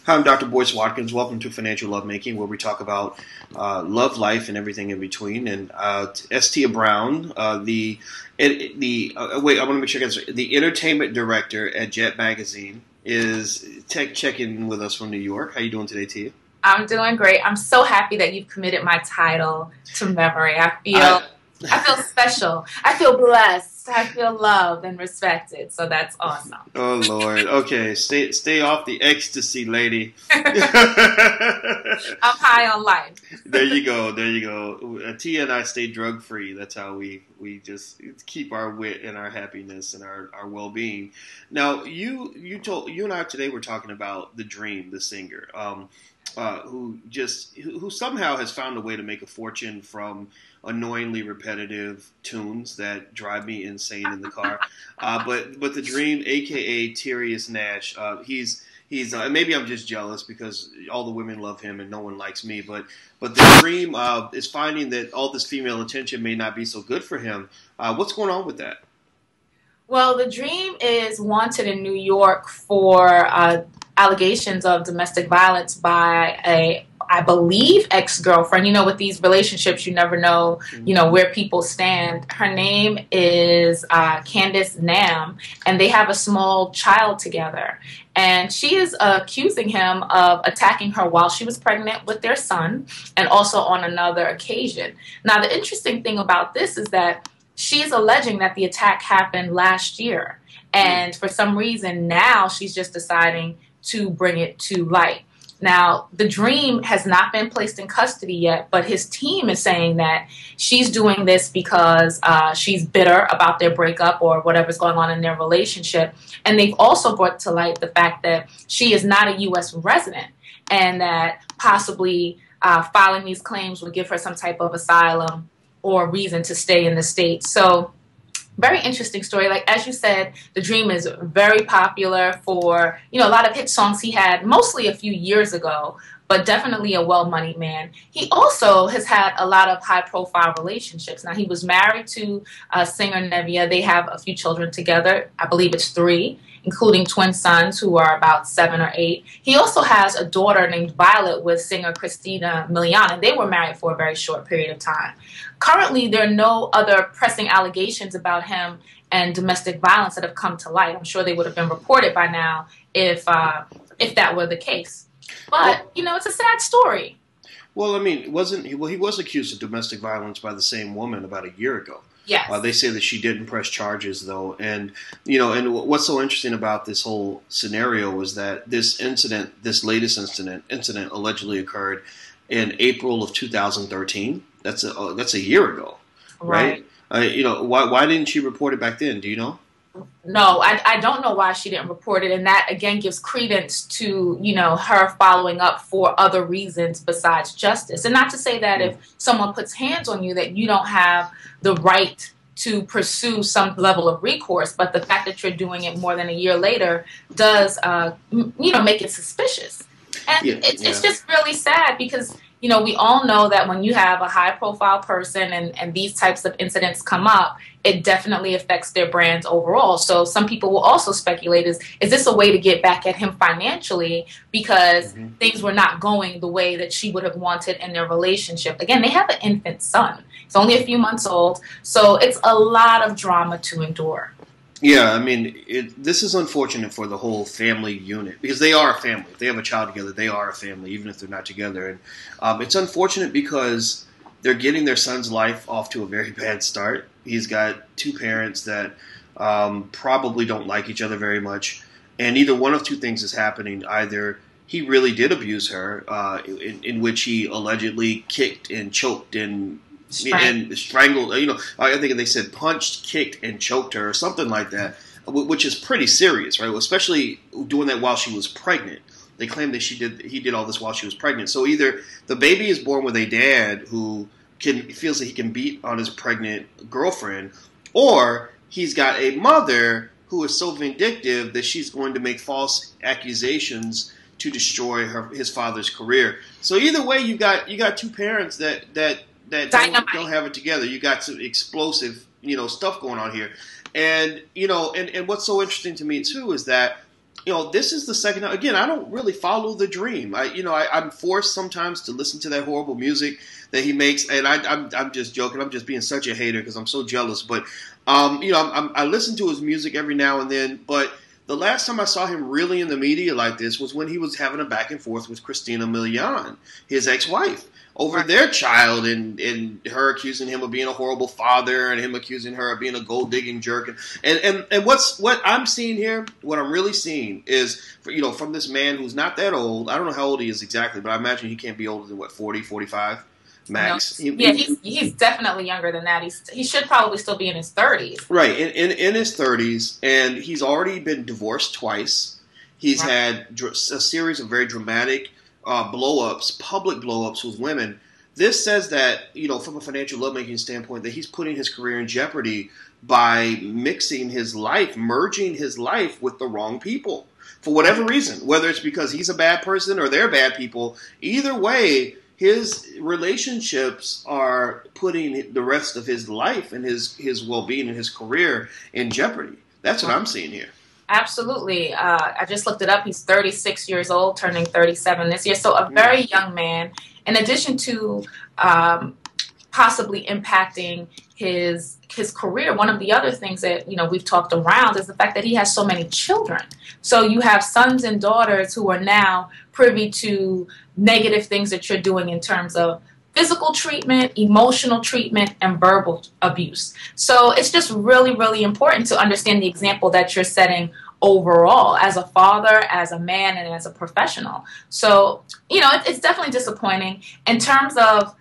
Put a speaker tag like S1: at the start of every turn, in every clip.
S1: Hi, I'm Dr. Boyce Watkins. Welcome to Financial Lovemaking, where we talk about love, life, and everything in between. And Estia Brown, wait, I want to make sure I get this right. The entertainment director at Jet Magazine is checking in with us from New York. How you doing today, Tia?
S2: I'm doing great. I'm so happy that you've committed my title to memory. I feel special. I feel blessed. I feel loved and respected. So that's awesome.
S1: Oh Lord. Okay, stay off the ecstasy, lady.
S2: I'm high on life.
S1: There you go. There you go. Tia and I stay drug free. That's how we just keep our wit and our happiness and our well being. Now, you and I today were talking about The Dream, the singer, who somehow has found a way to make a fortune from annoyingly repetitive tunes that drive me insane in the car. But The Dream, aka Tyrius Nash, he's maybe I'm just jealous because all the women love him and no one likes me. But The Dream is finding that all this female attention may not be so good for him. What's going on with that?
S2: Well, The Dream is wanted in New York for allegations of domestic violence by I believe, ex-girlfriend. You know, with these relationships, you never know, where people stand. Her name is Candace Nam, and they have a small child together. And she is accusing him of attacking her while she was pregnant with their son, and also on another occasion. Now, the interesting thing about this is that she's alleging that the attack happened last year. And for some reason, now she's just deciding to bring it to light. Now, The Dream has not been placed in custody yet, but his team is saying that she's doing this because she's bitter about their breakup or whatever's going on in their relationship. And they've also brought to light the fact that she is not a U.S. resident and that possibly filing these claims would give her some type of asylum or reason to stay in the States. So, very interesting story. Like, as you said, The Dream is very popular for, a lot of hit songs he had mostly a few years ago, but definitely a well-moneyed man. He also has had a lot of high-profile relationships. Now, he was married to singer Nevia. They have a few children together. I believe it's 3, including twin sons who are about 7 or 8. He also has a daughter named Violet with singer Christina Milian. They were married for a very short period of time. Currently, there are no other pressing allegations about him and domestic violence that have come to light. I'm sure they would have been reported by now if that were the case. But, it's a sad story.
S1: Well, I mean, he was accused of domestic violence by the same woman about a year ago.
S2: Yes.
S1: They say that she didn't press charges, though. And, and what's so interesting about this whole scenario is that this latest incident allegedly occurred in April of 2013. That's a year ago, right? Why didn't she report it back then? Do you know?
S2: No, I don't know why she didn't report it. And that, again, gives credence to, her following up for other reasons besides justice. And not to say that if someone puts hands on you that you don't have the right to pursue some level of recourse. But the fact that you're doing it more than a year later does, make it suspicious. And it's just really sad because, we all know that when you have a high-profile person and these types of incidents come up, it definitely affects their brands overall. So some people will also speculate, is this a way to get back at him financially because things were not going the way that she would have wanted in their relationship? Again, they have an infant son. It's only a few months old, so it's a lot of drama to endure.
S1: Yeah, I mean, this is unfortunate for the whole family unit because they are a family. If they have a child together, they are a family, even if they're not together. And it's unfortunate because they're getting their son's life off to a very bad start. He's got 2 parents that probably don't like each other very much. And either one of 2 things is happening. Either he really did abuse her, in which he allegedly kicked and choked and strangled, I think they said punched, kicked, and choked her or something like that, which is pretty serious, right? Especially doing that while she was pregnant. They claim that he did all this while she was pregnant. So either the baby is born with a dad who feels that he can beat on his pregnant girlfriend, or he's got a mother who is so vindictive that she's going to make false accusations to destroy his father's career. So either way, you got 2 parents that don't have it together. You got some explosive, stuff going on here. And, and what's so interesting to me too is that This is the second. Again, I don't really follow the Dream. I'm forced sometimes to listen to that horrible music that he makes, and I'm just joking. I'm just being such a hater because I'm so jealous. But I listen to his music every now and then. But the last time I saw him really in the media like this was when he was having a back and forth with Christina Milian, his ex-wife, over their child, and her accusing him of being a horrible father, and him accusing her of being a gold-digging jerk. And what I'm seeing here, what I'm really seeing is, from this man who's not that old. I don't know how old he is exactly, but I imagine he can't be older than, 40, 45 max?
S2: No. He's definitely younger than that. He should probably still be in his 30s.
S1: Right, in his 30s, and he's already been divorced twice. He's had a series of very dramatic blow-ups, public blow-ups with women. This says that, from a financial lovemaking standpoint, that he's putting his career in jeopardy by mixing his life, merging his life with the wrong people. For whatever reason, whether it's because he's a bad person or they're bad people, either way, his relationships are putting the rest of his life and his well-being and his career in jeopardy. That's what I'm seeing here.
S2: Absolutely. I just looked it up. He's 36 years old, turning 37 this year. So a very young man. In addition to possibly impacting his career, one of the other things that we've talked around is the fact that he has so many children. So you have sons and daughters who are now privy to negative things that you're doing in terms of physical treatment, emotional treatment, and verbal abuse. So it's just really, really important to understand the example that you're setting overall as a father, as a man, and as a professional. So, it's definitely disappointing. In terms of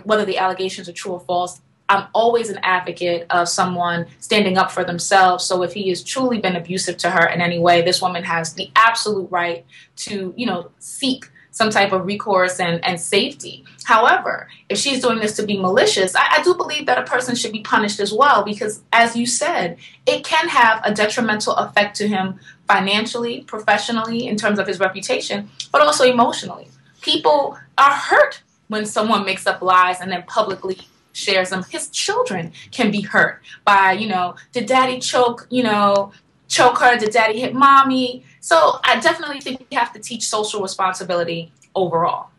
S2: whether the allegations are true or false, I'm always an advocate of someone standing up for themselves. So if he has truly been abusive to her in any way, this woman has the absolute right to, seek some type of recourse and safety. However, if she's doing this to be malicious, I do believe that a person should be punished as well, because as you said, it can have a detrimental effect to him financially, professionally, in terms of his reputation, but also emotionally. People are hurt when someone makes up lies and then publicly shares them. His children can be hurt by, did daddy choke her? Did daddy hit mommy? So I definitely think we have to teach social responsibility overall.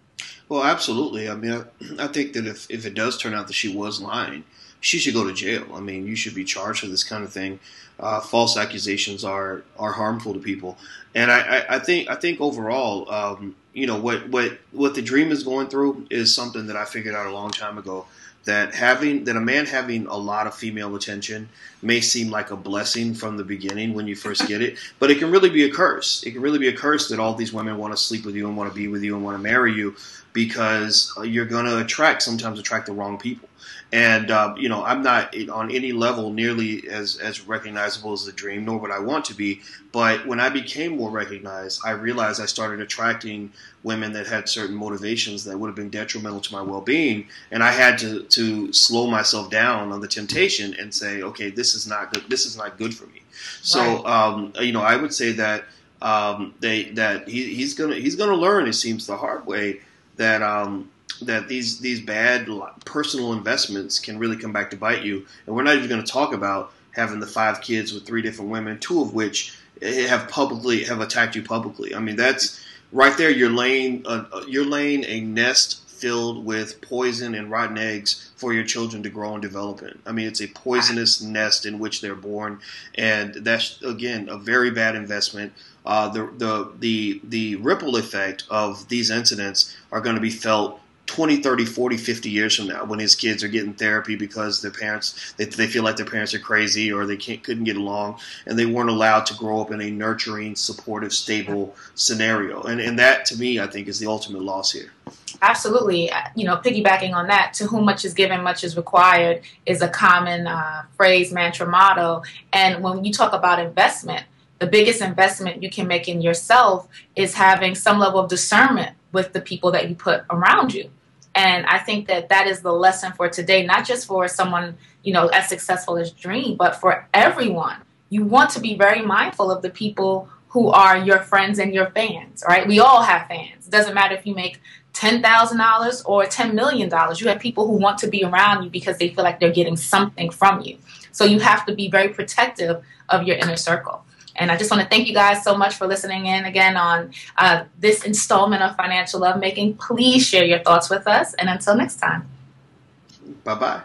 S1: Well, absolutely. I mean, I think that if it does turn out that she was lying, she should go to jail. I mean, you should be charged for this kind of thing. False accusations are harmful to people, and I think overall, what the Dream is going through is something that I figured out a long time ago. That a man having a lot of female attention may seem like a blessing from the beginning when you first get it, but it can really be a curse. It can really be a curse that all these women want to sleep with you and want to be with you and want to marry you, because you're going to sometimes attract the wrong people. And, I'm not on any level nearly as recognizable as the Dream, nor would I want to be. But when I became more recognized, I realized I started attracting women that had certain motivations that would have been detrimental to my well-being. And I had to slow myself down on the temptation and say, okay, this is not good. This is not good for me. So, I would say that he's gonna learn, it seems, the hard way, that these bad personal investments can really come back to bite you. And we're not even going to talk about having the 5 kids with 3 different women, 2 of which have attacked you publicly. I mean, that's right there. You're laying a nest filled with poison and rotten eggs for your children to grow and develop in. I mean, it's a poisonous nest in which they're born, and that's, again, a very bad investment. The ripple effect of these incidents are going to be felt 20, 30, 40, 50 years from now, when his kids are getting therapy because their parents, they feel like their parents are crazy, or they couldn't get along, and they weren't allowed to grow up in a nurturing, supportive, stable scenario. And that, to me, I think, is the ultimate loss here.
S2: Absolutely. Piggybacking on that, to whom much is given, much is required is a common phrase, mantra, motto. And when you talk about investment, the biggest investment you can make in yourself is having some level of discernment with the people that you put around you. And I think that is the lesson for today, not just for someone, as successful as Dream, but for everyone. You want to be very mindful of the people who are your friends and your fans, right? We all have fans. It doesn't matter if you make $10,000 or $10 million. You have people who want to be around you because they feel like they're getting something from you. So you have to be very protective of your inner circle. And I just want to thank you guys so much for listening in again on this installment of Financial Lovemaking. Please share your thoughts with us. And until next time.
S1: Bye-bye.